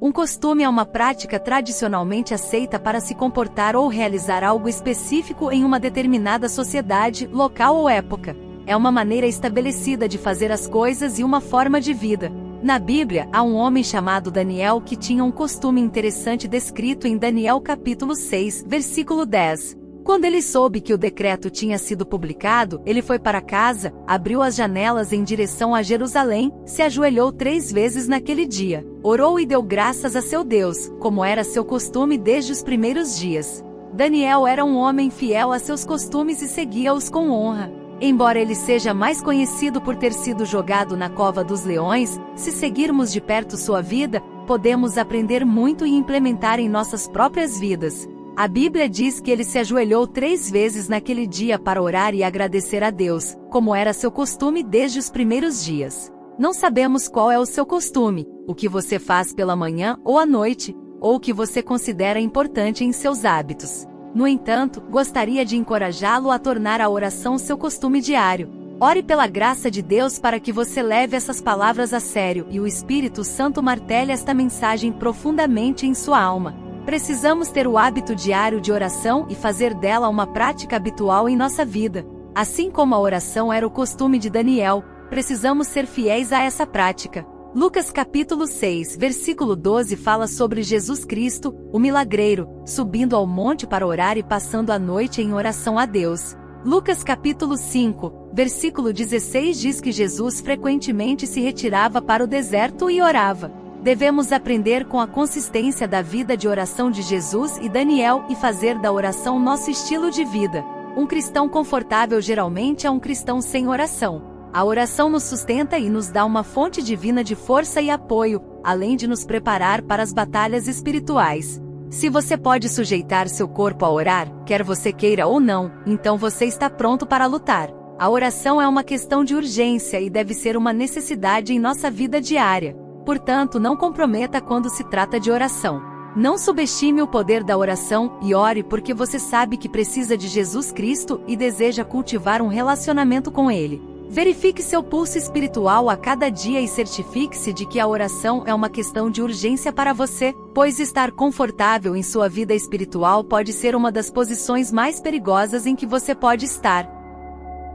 Um costume é uma prática tradicionalmente aceita para se comportar ou realizar algo específico em uma determinada sociedade, local ou época. É uma maneira estabelecida de fazer as coisas e uma forma de vida. Na Bíblia, há um homem chamado Daniel que tinha um costume interessante descrito em Daniel capítulo 6, versículo 10. Quando ele soube que o decreto tinha sido publicado, ele foi para casa, abriu as janelas em direção a Jerusalém, se ajoelhou 3 vezes naquele dia, orou e deu graças a seu Deus, como era seu costume desde os primeiros dias. Daniel era um homem fiel a seus costumes e seguia-os com honra. Embora ele seja mais conhecido por ter sido jogado na cova dos leões, se seguirmos de perto sua vida, podemos aprender muito e implementar em nossas próprias vidas. A Bíblia diz que ele se ajoelhou 3 vezes naquele dia para orar e agradecer a Deus, como era seu costume desde os primeiros dias. Não sabemos qual é o seu costume, o que você faz pela manhã ou à noite, ou o que você considera importante em seus hábitos. No entanto, gostaria de encorajá-lo a tornar a oração seu costume diário. Ore pela graça de Deus para que você leve essas palavras a sério e o Espírito Santo martele esta mensagem profundamente em sua alma. Precisamos ter o hábito diário de oração e fazer dela uma prática habitual em nossa vida. Assim como a oração era o costume de Daniel, precisamos ser fiéis a essa prática. Lucas capítulo 6, versículo 12 fala sobre Jesus Cristo, o milagreiro, subindo ao monte para orar e passando a noite em oração a Deus. Lucas capítulo 5, versículo 16 diz que Jesus frequentemente se retirava para o deserto e orava. Devemos aprender com a consistência da vida de oração de Jesus e Daniel e fazer da oração nosso estilo de vida. Um cristão confortável geralmente é um cristão sem oração. A oração nos sustenta e nos dá uma fonte divina de força e apoio, além de nos preparar para as batalhas espirituais. Se você pode sujeitar seu corpo a orar, quer você queira ou não, então você está pronto para lutar. A oração é uma questão de urgência e deve ser uma necessidade em nossa vida diária. Portanto, não comprometa quando se trata de oração. Não subestime o poder da oração e ore porque você sabe que precisa de Jesus Cristo e deseja cultivar um relacionamento com Ele. Verifique seu pulso espiritual a cada dia e certifique-se de que a oração é uma questão de urgência para você, pois estar confortável em sua vida espiritual pode ser uma das posições mais perigosas em que você pode estar.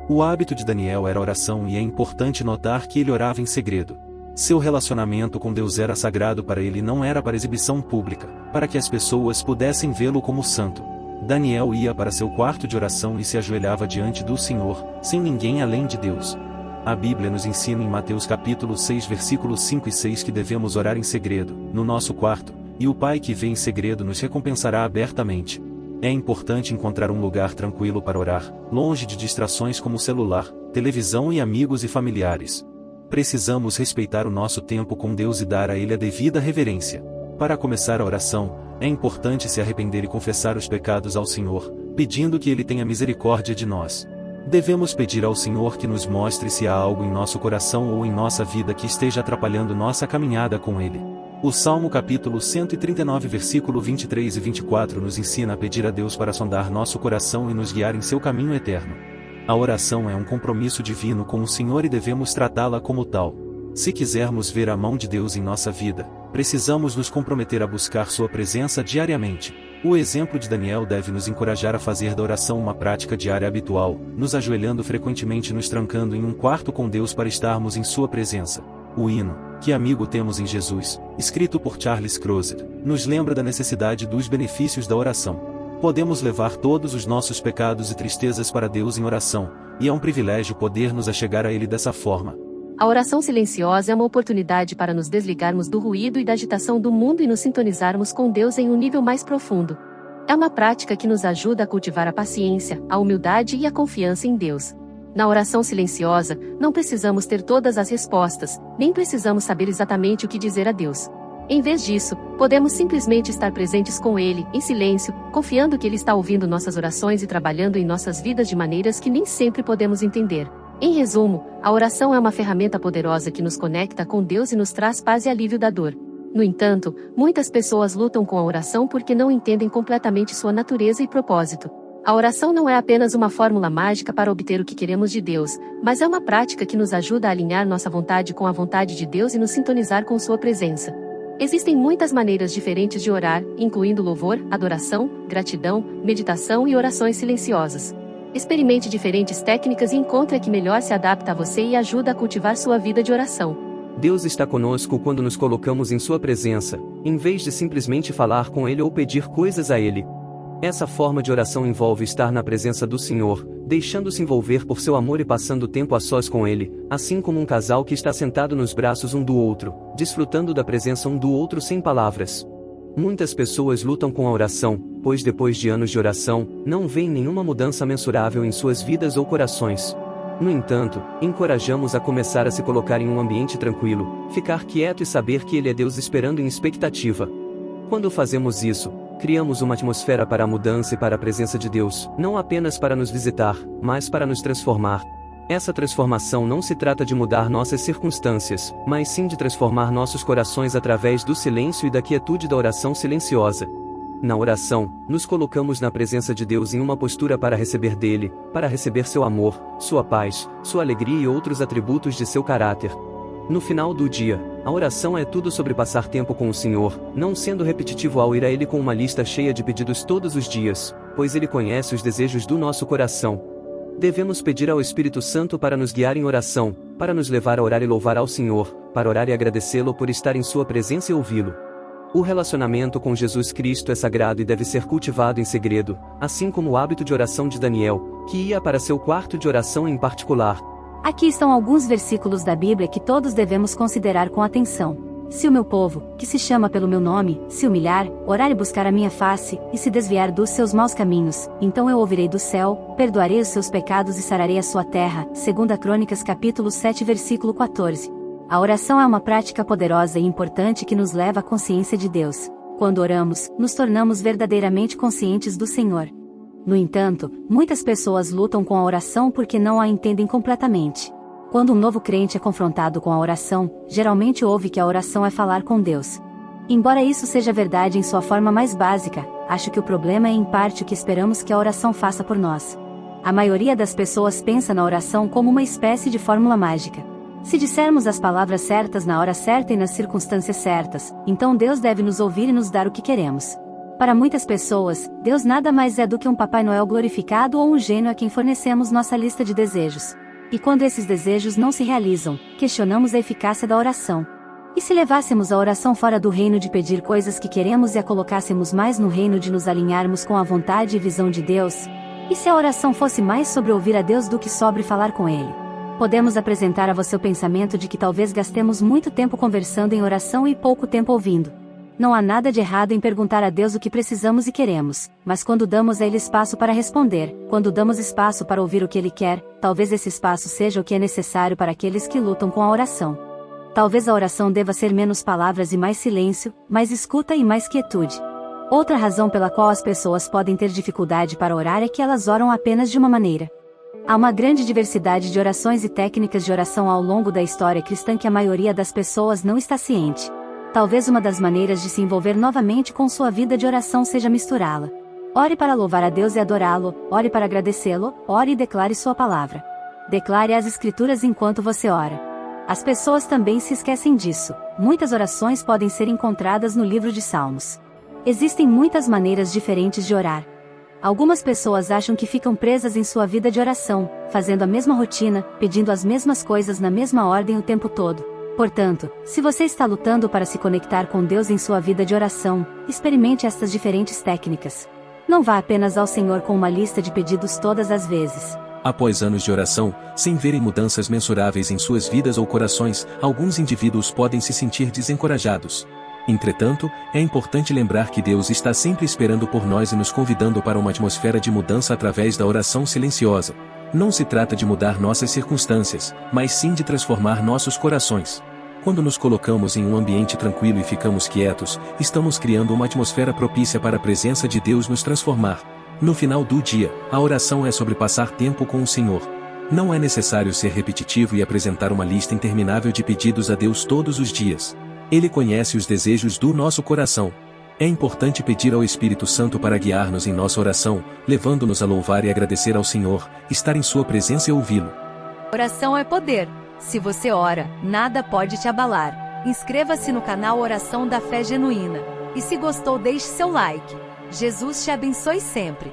O hábito de Daniel era a oração e é importante notar que ele orava em segredo. Seu relacionamento com Deus era sagrado para ele e não era para exibição pública, para que as pessoas pudessem vê-lo como santo. Daniel ia para seu quarto de oração e se ajoelhava diante do Senhor, sem ninguém além de Deus. A Bíblia nos ensina em Mateus capítulo 6 versículos 5 e 6 que devemos orar em segredo, no nosso quarto, e o Pai que vê em segredo nos recompensará abertamente. É importante encontrar um lugar tranquilo para orar, longe de distrações como celular, televisão e amigos e familiares. Precisamos respeitar o nosso tempo com Deus e dar a Ele a devida reverência. Para começar a oração, é importante se arrepender e confessar os pecados ao Senhor, pedindo que Ele tenha misericórdia de nós. Devemos pedir ao Senhor que nos mostre se há algo em nosso coração ou em nossa vida que esteja atrapalhando nossa caminhada com Ele. O Salmo capítulo 139 versículo 23 e 24 nos ensina a pedir a Deus para sondar nosso coração e nos guiar em seu caminho eterno. A oração é um compromisso divino com o Senhor e devemos tratá-la como tal. Se quisermos ver a mão de Deus em nossa vida, precisamos nos comprometer a buscar sua presença diariamente. O exemplo de Daniel deve nos encorajar a fazer da oração uma prática diária habitual, nos ajoelhando frequentemente e nos trancando em um quarto com Deus para estarmos em sua presença. O hino, Que Amigo Temos em Jesus, escrito por Charles Crozet, nos lembra da necessidade dos benefícios da oração. Podemos levar todos os nossos pecados e tristezas para Deus em oração, e é um privilégio poder nos achegar a Ele dessa forma. A oração silenciosa é uma oportunidade para nos desligarmos do ruído e da agitação do mundo e nos sintonizarmos com Deus em um nível mais profundo. É uma prática que nos ajuda a cultivar a paciência, a humildade e a confiança em Deus. Na oração silenciosa, não precisamos ter todas as respostas, nem precisamos saber exatamente o que dizer a Deus. Em vez disso, podemos simplesmente estar presentes com Ele, em silêncio, confiando que Ele está ouvindo nossas orações e trabalhando em nossas vidas de maneiras que nem sempre podemos entender. Em resumo, a oração é uma ferramenta poderosa que nos conecta com Deus e nos traz paz e alívio da dor. No entanto, muitas pessoas lutam com a oração porque não entendem completamente sua natureza e propósito. A oração não é apenas uma fórmula mágica para obter o que queremos de Deus, mas é uma prática que nos ajuda a alinhar nossa vontade com a vontade de Deus e nos sintonizar com sua presença. Existem muitas maneiras diferentes de orar, incluindo louvor, adoração, gratidão, meditação e orações silenciosas. Experimente diferentes técnicas e encontre a que melhor se adapta a você e ajuda a cultivar sua vida de oração. Deus está conosco quando nos colocamos em sua presença, em vez de simplesmente falar com Ele ou pedir coisas a Ele. Essa forma de oração envolve estar na presença do Senhor, deixando-se envolver por seu amor e passando tempo a sós com Ele, assim como um casal que está sentado nos braços um do outro, desfrutando da presença um do outro sem palavras. Muitas pessoas lutam com a oração, pois depois de anos de oração, não veem nenhuma mudança mensurável em suas vidas ou corações. No entanto, encorajamos a começar a se colocar em um ambiente tranquilo, ficar quieto e saber que Ele é Deus esperando em expectativa. Quando fazemos isso, criamos uma atmosfera para a mudança e para a presença de Deus, não apenas para nos visitar, mas para nos transformar. Essa transformação não se trata de mudar nossas circunstâncias, mas sim de transformar nossos corações através do silêncio e da quietude da oração silenciosa. Na oração, nos colocamos na presença de Deus em uma postura para receber dele, para receber seu amor, sua paz, sua alegria e outros atributos de seu caráter. No final do dia, a oração é tudo sobre passar tempo com o Senhor, não sendo repetitivo ao ir a Ele com uma lista cheia de pedidos todos os dias, pois Ele conhece os desejos do nosso coração. Devemos pedir ao Espírito Santo para nos guiar em oração, para nos levar a orar e louvar ao Senhor, para orar e agradecê-lo por estar em sua presença e ouvi-lo. O relacionamento com Jesus Cristo é sagrado e deve ser cultivado em segredo, assim como o hábito de oração de Daniel, que ia para seu quarto de oração em particular. Aqui estão alguns versículos da Bíblia que todos devemos considerar com atenção. Se o meu povo, que se chama pelo meu nome, se humilhar, orar e buscar a minha face, e se desviar dos seus maus caminhos, então eu ouvirei do céu, perdoarei os seus pecados e sararei a sua terra. 2 Crônicas capítulo 7 versículo 14. A oração é uma prática poderosa e importante que nos leva à consciência de Deus. Quando oramos, nos tornamos verdadeiramente conscientes do Senhor. No entanto, muitas pessoas lutam com a oração porque não a entendem completamente. Quando um novo crente é confrontado com a oração, geralmente ouve que a oração é falar com Deus. Embora isso seja verdade em sua forma mais básica, acho que o problema é em parte o que esperamos que a oração faça por nós. A maioria das pessoas pensa na oração como uma espécie de fórmula mágica. Se dissermos as palavras certas na hora certa e nas circunstâncias certas, então Deus deve nos ouvir e nos dar o que queremos. Para muitas pessoas, Deus nada mais é do que um Papai Noel glorificado ou um gênio a quem fornecemos nossa lista de desejos. E quando esses desejos não se realizam, questionamos a eficácia da oração. E se levássemos a oração fora do reino de pedir coisas que queremos e a colocássemos mais no reino de nos alinharmos com a vontade e visão de Deus? E se a oração fosse mais sobre ouvir a Deus do que sobre falar com Ele? Podemos apresentar a você o pensamento de que talvez gastemos muito tempo conversando em oração e pouco tempo ouvindo. Não há nada de errado em perguntar a Deus o que precisamos e queremos, mas quando damos a Ele espaço para responder, quando damos espaço para ouvir o que Ele quer, talvez esse espaço seja o que é necessário para aqueles que lutam com a oração. Talvez a oração deva ser menos palavras e mais silêncio, mais escuta e mais quietude. Outra razão pela qual as pessoas podem ter dificuldade para orar é que elas oram apenas de uma maneira. Há uma grande diversidade de orações e técnicas de oração ao longo da história cristã que a maioria das pessoas não está ciente. Talvez uma das maneiras de se envolver novamente com sua vida de oração seja misturá-la. Ore para louvar a Deus e adorá-lo, ore para agradecê-lo, ore e declare sua palavra. Declare as Escrituras enquanto você ora. As pessoas também se esquecem disso. Muitas orações podem ser encontradas no livro de Salmos. Existem muitas maneiras diferentes de orar. Algumas pessoas acham que ficam presas em sua vida de oração, fazendo a mesma rotina, pedindo as mesmas coisas na mesma ordem o tempo todo. Portanto, se você está lutando para se conectar com Deus em sua vida de oração, experimente estas diferentes técnicas. Não vá apenas ao Senhor com uma lista de pedidos todas as vezes. Após anos de oração, sem verem mudanças mensuráveis em suas vidas ou corações, alguns indivíduos podem se sentir desencorajados. Entretanto, é importante lembrar que Deus está sempre esperando por nós e nos convidando para uma atmosfera de mudança através da oração silenciosa. Não se trata de mudar nossas circunstâncias, mas sim de transformar nossos corações. Quando nos colocamos em um ambiente tranquilo e ficamos quietos, estamos criando uma atmosfera propícia para a presença de Deus nos transformar. No final do dia, a oração é sobre passar tempo com o Senhor. Não é necessário ser repetitivo e apresentar uma lista interminável de pedidos a Deus todos os dias. Ele conhece os desejos do nosso coração. É importante pedir ao Espírito Santo para guiar-nos em nossa oração, levando-nos a louvar e agradecer ao Senhor, estar em sua presença e ouvi-lo. Oração é poder. Se você ora, nada pode te abalar. Inscreva-se no canal Oração da Fé Genuína. E se gostou, deixe seu like. Jesus te abençoe sempre.